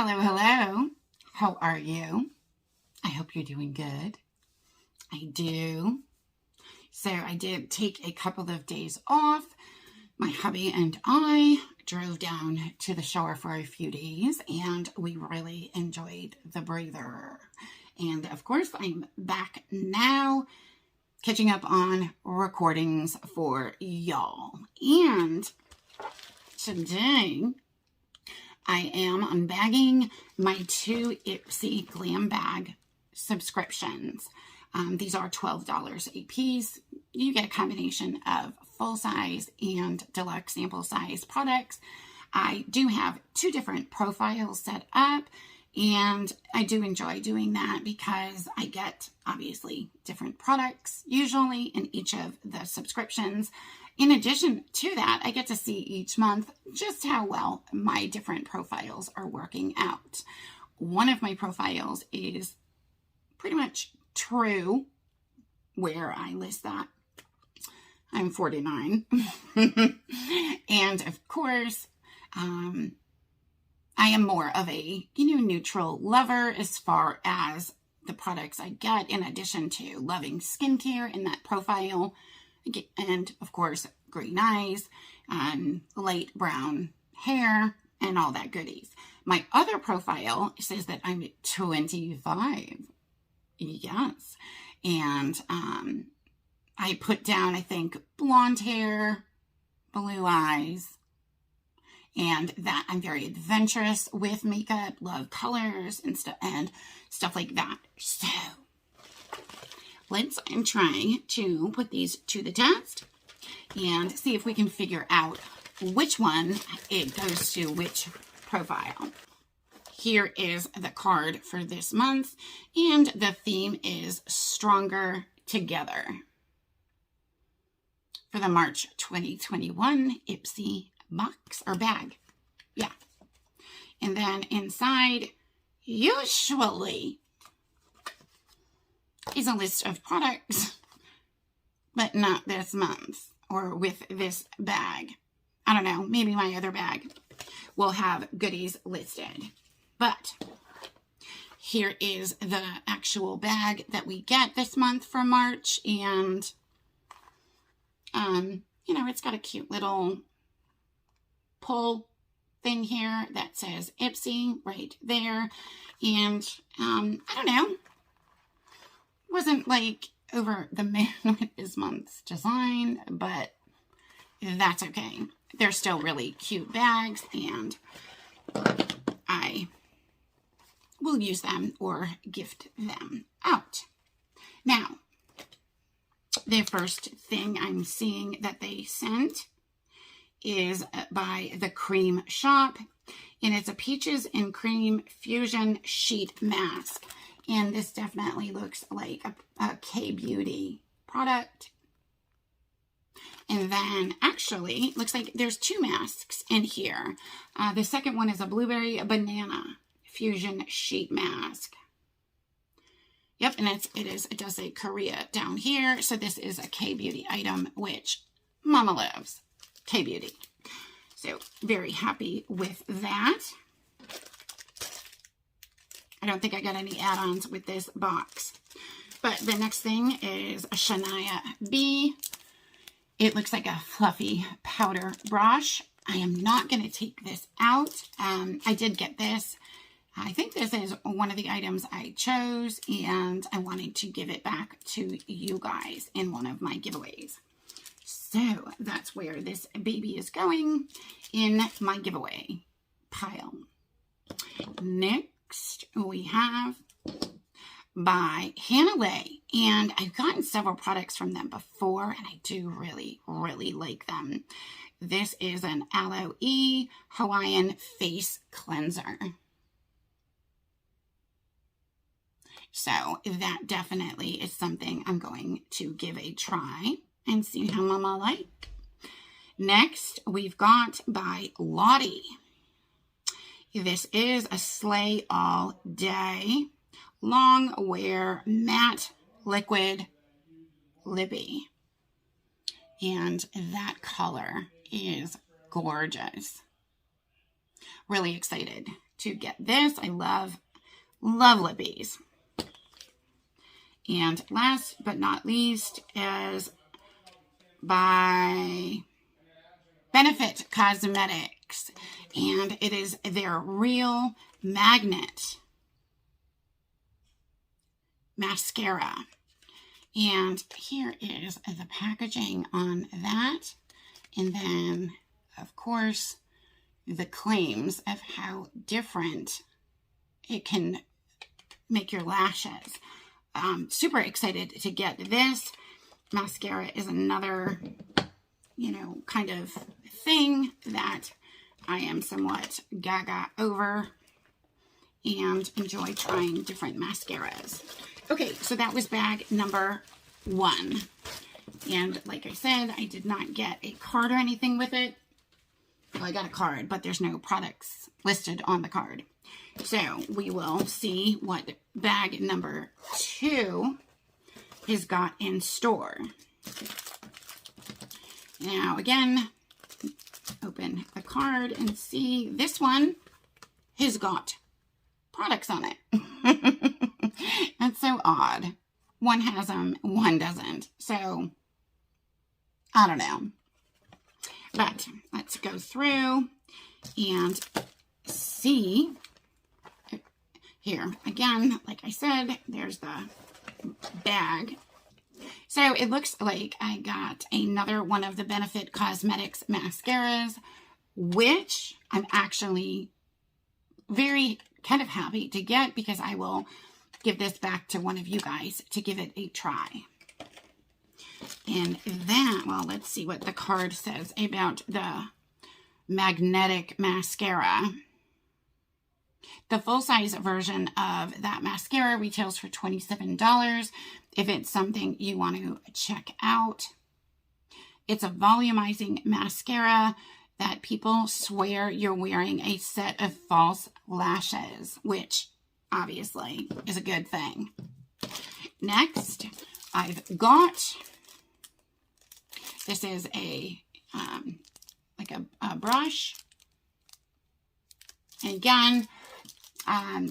Hello, hello. How are you? I hope you're doing good. I do. So I did take a couple of days off. My hubby and I drove down to the shore for a few days and we really enjoyed the breather. And of course, I'm back now catching up on recordings for y'all. And today I am unbagging my 2 Ipsy Glam Bag subscriptions. These are $12 a piece. You get a combination of full size and deluxe sample size products. I do have 2 different profiles set up, and I do enjoy doing that because I get obviously different products usually in each of the subscriptions. In addition to that, I get to see each month just how well my different profiles are working out. One of my profiles is pretty much true, where I list that I'm 49. And of course, I am more of a, neutral lover as far as the products I get, in addition to loving skincare in that profile. And of course, green eyes and light brown hair and all that goodies. My other profile says that I'm 25. Yes. And I put down, I think, blonde hair, blue eyes, and that I'm very adventurous with makeup, love colors and stuff like that. So I'm trying to put these to the test and see if we can figure out which one it goes to which profile. Here is the card for this month, and the theme is Stronger Together for the March 2021 Ipsy box or bag. Yeah. And then inside, usually, is a list of products, but not this month or with this bag. I don't know, maybe my other bag will have goodies listed. But here is the actual bag that we get this month for March, and it's got a cute little pull thing here that says Ipsy right there. And I don't know, wasn't like over the moon with this month's design, but that's okay. They're still really cute bags, and I will use them or gift them out. Now, the first thing I'm seeing that they sent is by the Cream Shop, and it's a Peaches and Cream Fusion Sheet Mask. And this definitely looks like a K-Beauty product. And then actually, looks like there's 2 masks in here. The second one is a Blueberry Banana Fusion Sheet Mask. Yep, and it does say Korea down here. So this is a K-Beauty item, which Mama loves. K-Beauty. So very happy with that. I don't think I got any add-ons with this box. But the next thing is a Shania B. It looks like a fluffy powder brush. I am not going to take this out. I did get this. I think this is one of the items I chose, and I wanted to give it back to you guys in one of my giveaways. So that's where this baby is going in my giveaway pile. Next, we have by Hannah Lay, and I've gotten several products from them before, and I do really, really like them. This is an Aloe Hawaiian Face Cleanser. So that definitely is something I'm going to give a try and see how Mama like. Next, we've got by Lottie. This is a Slay All Day Long Wear Matte Liquid Lippy. And that color is gorgeous. Really excited to get this. I love lippies. And last but not least is by Benefit Cosmetics. And it is their Real Magnet mascara. And here is the packaging on that. And then, of course, the claims of how different it can make your lashes. Super excited to get this. Mascara is another, you know, kind of thing that I am somewhat gaga over and enjoy trying different mascaras. Okay, so that was bag number 1. And like I said, I did not get a card or anything with it. Well, I got a card, but there's no products listed on the card. So we will see what bag number 2 has got in store. Now, again, open the card and see this one has got products on it. That's so odd. One has them, one doesn't. So, I don't know. But let's go through and see. Here, again, like I said, there's the bag. So it looks like I got another one of the Benefit Cosmetics mascaras, which I'm actually very kind of happy to get because I will give this back to one of you guys to give it a try. And then, well, let's see what the card says about the magnetic mascara. The full-size version of that mascara retails for $27 if it's something you want to check out. It's a volumizing mascara that people swear you're wearing a set of false lashes, which obviously is a good thing. Next, I've got, this is a, like a brush. And again,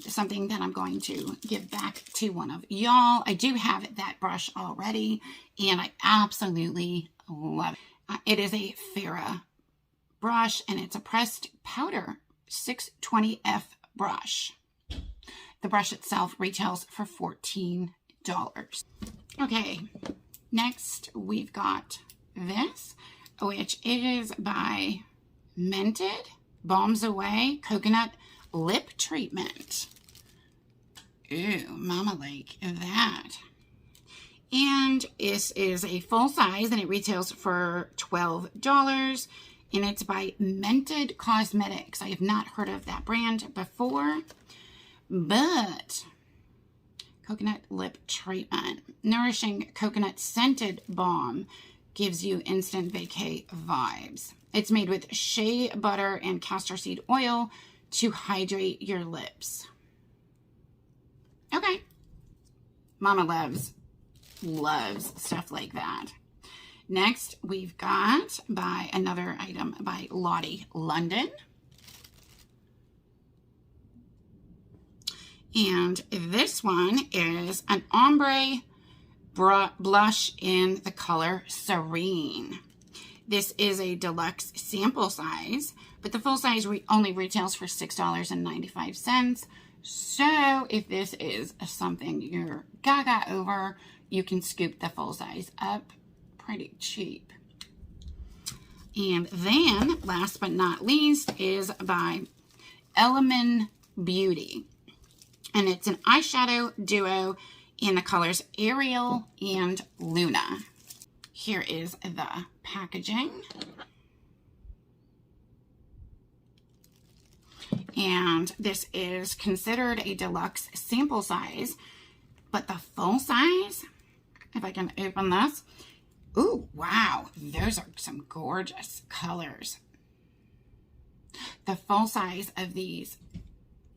something that I'm going to give back to one of y'all. I do have that brush already, and I absolutely love it. It is a Farrah brush, and it's a pressed powder 620F brush. The brush itself retails for $14. Okay, next we've got this, which is by Mented Balms Away Coconut Lip Treatment. Ooh, mama like that. And this is a full size, and it retails for $12. And it's by Mented Cosmetics. I have not heard of that brand before, but coconut lip treatment. Nourishing coconut scented balm gives you instant vacay vibes. It's made with shea butter and castor seed oil to hydrate your lips. Okay. Mama loves stuff like that. Next, we've got another item by Lottie London. And this one is an ombre blush in the color Serene. This is a deluxe sample size, but the full size only retails for $6.95. So if this is something you're gaga over, you can scoop the full size up pretty cheap. And then, last but not least, is by Element Beauty. And it's an eyeshadow duo in the colors Ariel and Luna. Here is the packaging. And this is considered a deluxe sample size, but the full size, if I can open this, ooh, wow, those are some gorgeous colors. The full size of these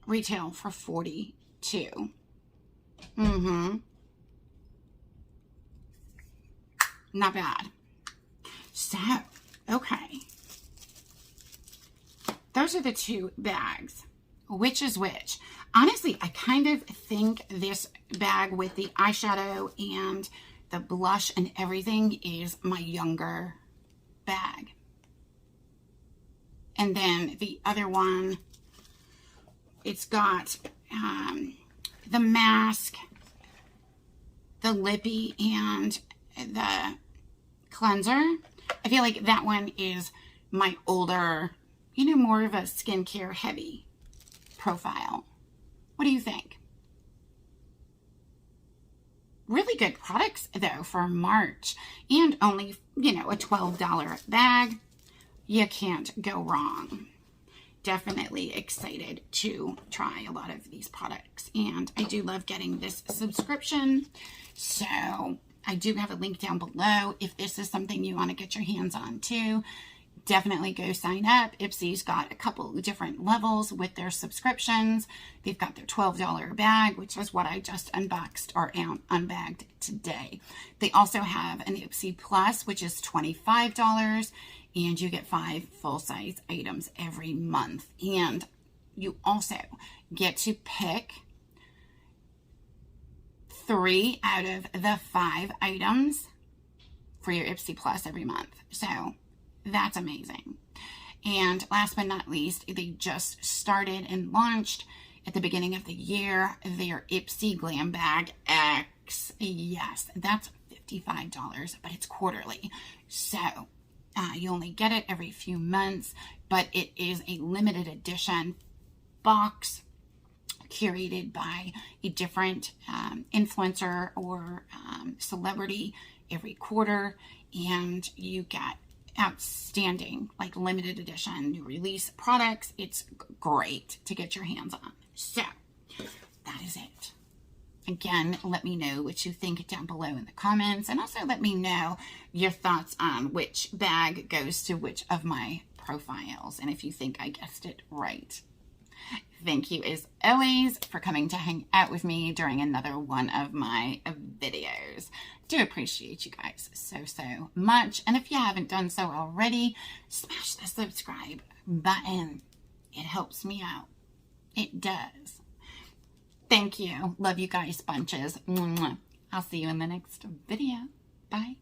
retail for $42. Not bad. So, okay. Those are the two bags. which is which. Honestly, I kind of think this bag with the eyeshadow and the blush and everything is my younger bag. And then the other one, it's got the mask, the lippy, and the cleanser. I feel like that one is my older, you know, more of a skincare heavy profile. What do you think? Really good products though for March, and only, you know, a $12 bag. You can't go wrong. Definitely excited to try a lot of these products, and I do love getting this subscription. So I do have a link down below if this is something you want to get your hands on too. Definitely go sign up. Ipsy's got a couple of different levels with their subscriptions. They've got their $12 bag, which is what I just unboxed or unbagged today. They also have an Ipsy Plus, which is $25, and you get 5 full-size items every month. And you also get to pick 3 out of the 5 items for your Ipsy Plus every month. So that's amazing. And last but not least, they just started and launched at the beginning of the year their Ipsy Glam Bag X. Yes, that's $55, but it's quarterly. So you only get it every few months, but it is a limited edition box curated by a different influencer or celebrity every quarter, and you get outstanding, like, limited edition new release products. It's great to get your hands on. So that is it. Again, let me know what you think down below in the comments, and also let me know your thoughts on which bag goes to which of my profiles, and if you think I guessed it right. Thank you as always for coming to hang out with me during another one of my videos. Do appreciate you guys so much. And if you haven't done so already, smash the subscribe button. It helps me out. It does. Thank you. Love you guys bunches. I'll see you in the next video. Bye.